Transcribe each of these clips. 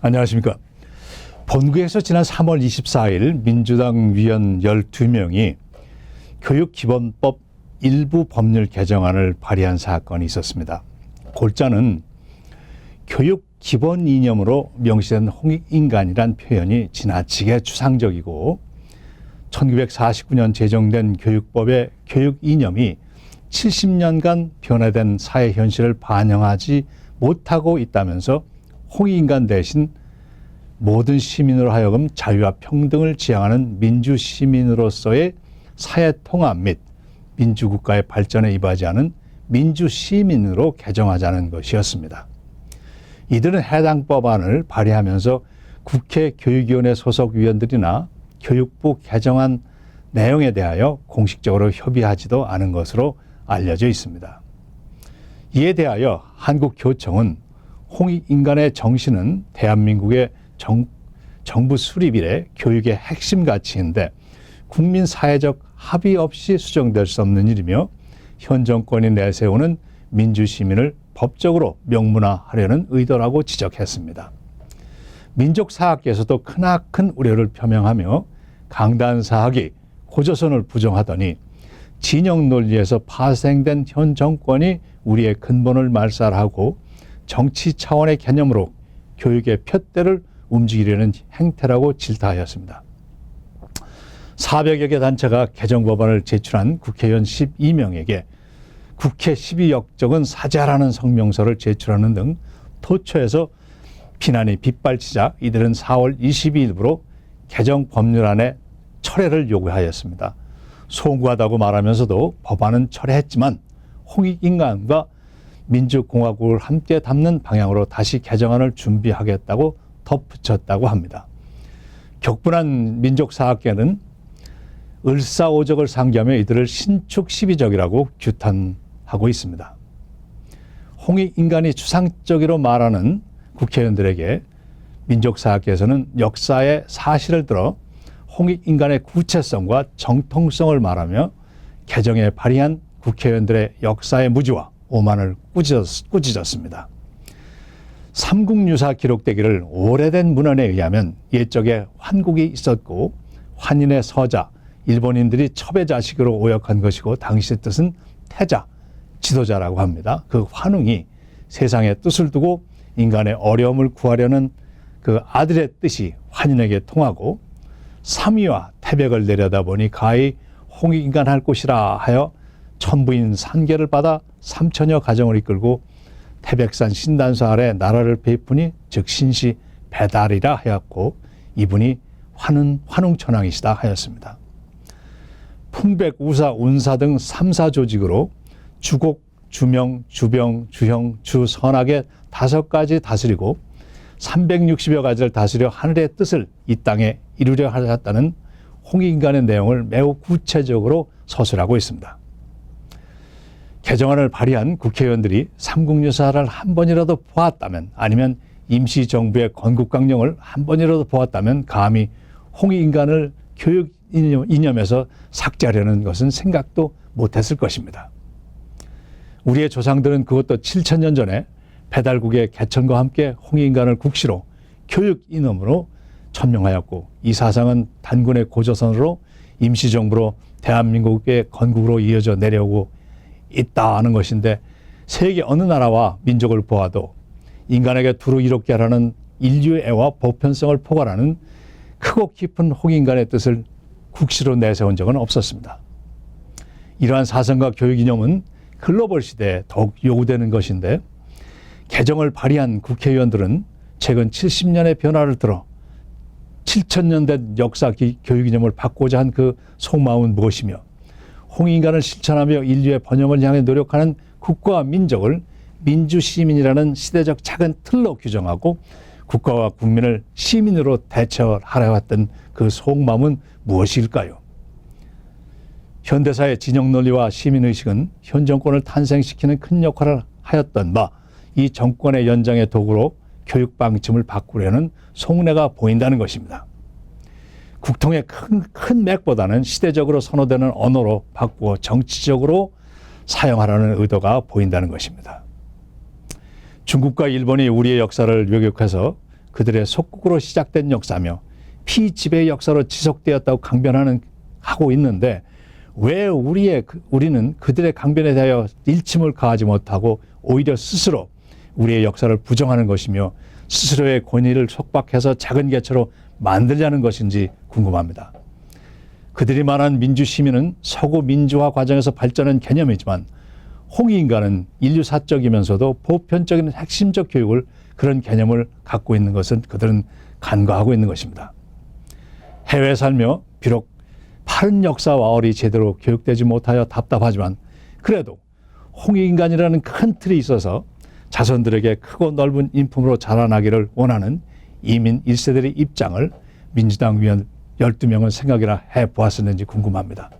안녕하십니까. 본국에서 지난 3월 24일 민주당 위원 12명이 교육기본법 일부 법률 개정안을 발의한 사건이 있었습니다. 골자는 교육 기본 이념으로 명시된 홍익인간이란 표현이 지나치게 추상적이고 1949년 제정된 교육법의 교육 이념이 70년간 변화된 사회 현실을 반영하지 못하고 있다면서 홍익인간 대신 모든 시민으로 하여금 자유와 평등을 지향하는 민주시민으로서의 사회통합 및 민주국가의 발전에 이바지하는 민주시민으로 개정하자는 것이었습니다. 이들은 해당 법안을 발의하면서 국회 교육위원회 소속 위원들이나 교육부 개정안 내용에 대하여 공식적으로 협의하지도 않은 것으로 알려져 있습니다. 이에 대하여 한국교총은 홍익인간의 정신은 대한민국의 정부 수립 이래 교육의 핵심 가치인데 국민 사회적 합의 없이 수정될 수 없는 일이며 현 정권이 내세우는 민주시민을 법적으로 명문화하려는 의도라고 지적했습니다. 민족사학계에서도 크나큰 우려를 표명하며 강단사학이 고조선을 부정하더니 진영 논리에서 파생된 현 정권이 우리의 근본을 말살하고 정치 차원의 개념으로 교육의 푯대를 움직이려는 행태라고 질타하였습니다. 400여 개 단체가 개정법안을 제출한 국회의원 12명에게 국회 12역적은 사죄하라는 성명서를 제출하는 등 토초에서 비난이 빗발치자 이들은 4월 22일부로 개정 법률안의 철회를 요구하였습니다. 송구하다고 말하면서도 법안은 철회했지만 홍익인간과 민주공화국을 함께 담는 방향으로 다시 개정안을 준비하겠다고 덧붙였다고 합니다. 격분한 민족사학계는 을사오적을 상기하며 이들을 신축 시비적이라고 규탄하고 있습니다. 홍익인간이 추상적으로 말하는 국회의원들에게 민족사학계에서는 역사의 사실을 들어 홍익인간의 구체성과 정통성을 말하며 개정에 발의한 국회의원들의 역사의 무지와 오만을 꾸짖었습니다. 삼국유사 기록되기를 오래된 문헌에 의하면 옛적에 환국이 있었고 환인의 서자, 일본인들이 첩의 자식으로 오역한 것이고 당시의 뜻은 태자, 지도자라고 합니다. 그 환웅이 세상의 뜻을 두고 인간의 어려움을 구하려는 그 아들의 뜻이 환인에게 통하고 삼위와 태백을 내려다보니 가히 홍익인간할 곳이라 하여 천부인 산계를 받아 3천여 가정을 이끌고 태백산 신단수 아래 나라를 베푸니 즉 신시 배달이라 하였고 이분이 환웅천왕이시다 하였습니다. 풍백, 우사, 운사 등 3사 조직으로 주곡, 주명, 주병, 주형, 주선하게 5가지 다스리고 360여 가지를 다스려 하늘의 뜻을 이 땅에 이루려 하였다는 홍익인간의 내용을 매우 구체적으로 서술하고 있습니다. 개정안을 발의한 국회의원들이 삼국유사를 한 번이라도 보았다면 아니면 임시정부의 건국강령을 한 번이라도 보았다면 감히 홍익인간을 교육 이념에서 삭제하려는 것은 생각도 못했을 것입니다. 우리의 조상들은 그것도 7,000년 전에 배달국의 개천과 함께 홍익인간을 국시로 교육 이념으로 천명하였고 이 사상은 단군의 고조선으로 임시정부로 대한민국의 건국으로 이어져 내려오고 있다는 것인데 세계 어느 나라와 민족을 보아도 인간에게 두루 이롭게 하라는 인류의 애와 보편성을 포괄하는 크고 깊은 홍익인간의 뜻을 국시로 내세운 적은 없었습니다. 이러한 사상과 교육 이념은 글로벌 시대에 더욱 요구되는 것인데 개정을 발의한 국회의원들은 최근 70년의 변화를 들어 7,000년 된 역사 교육 이념을 바꾸고자 한 그 속마음은 무엇이며 홍익인간을 실천하며 인류의 번영을 향해 노력하는 국가와 민족을 민주시민이라는 시대적 작은 틀로 규정하고 국가와 국민을 시민으로 대처하려 했던 그 속마음은 무엇일까요? 현대사의 진영논리와 시민의식은 현 정권을 탄생시키는 큰 역할을 하였던 바 이 정권의 연장의 도구로 교육 방침을 바꾸려는 속내가 보인다는 것입니다. 국통의 큰 맥보다는 시대적으로 선호되는 언어로 바꾸어 정치적으로 사용하라는 의도가 보인다는 것입니다. 중국과 일본이 우리의 역사를 왜곡해서 그들의 속국으로 시작된 역사며 피지배의 역사로 지속되었다고 하고 있는데 왜 우리는 그들의 강변에 대하여 일침을 가하지 못하고 오히려 스스로 우리의 역사를 부정하는 것이며 스스로의 권위를 속박해서 작은 개체로 만들려는 것인지 궁금합니다. 그들이 말한 민주시민은 서구 민주화 과정에서 발전한 개념이지만 홍익인간은 인류사적이면서도 보편적인 핵심적 교육을 그런 개념을 갖고 있는 것은 그들은 간과하고 있는 것입니다. 해외에 살며 비록 바른 역사와 어리 제대로 교육되지 못하여 답답하지만 그래도 홍익인간이라는 큰 틀이 있어서 자손들에게 크고 넓은 인품으로 자라나기를 원하는 이민 1세들의 입장을 민주당 위원 12명은 생각이나 해보았었는지 궁금합니다.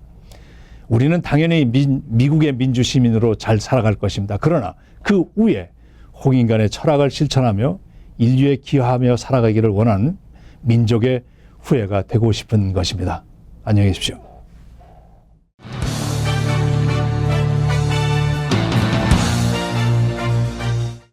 우리는 당연히 미국의 민주시민으로 잘 살아갈 것입니다. 그러나 그 후에 홍익인간의 철학을 실천하며 인류에 기여하며 살아가기를 원하는 민족의 후예가 되고 싶은 것입니다. 안녕히 계십시오.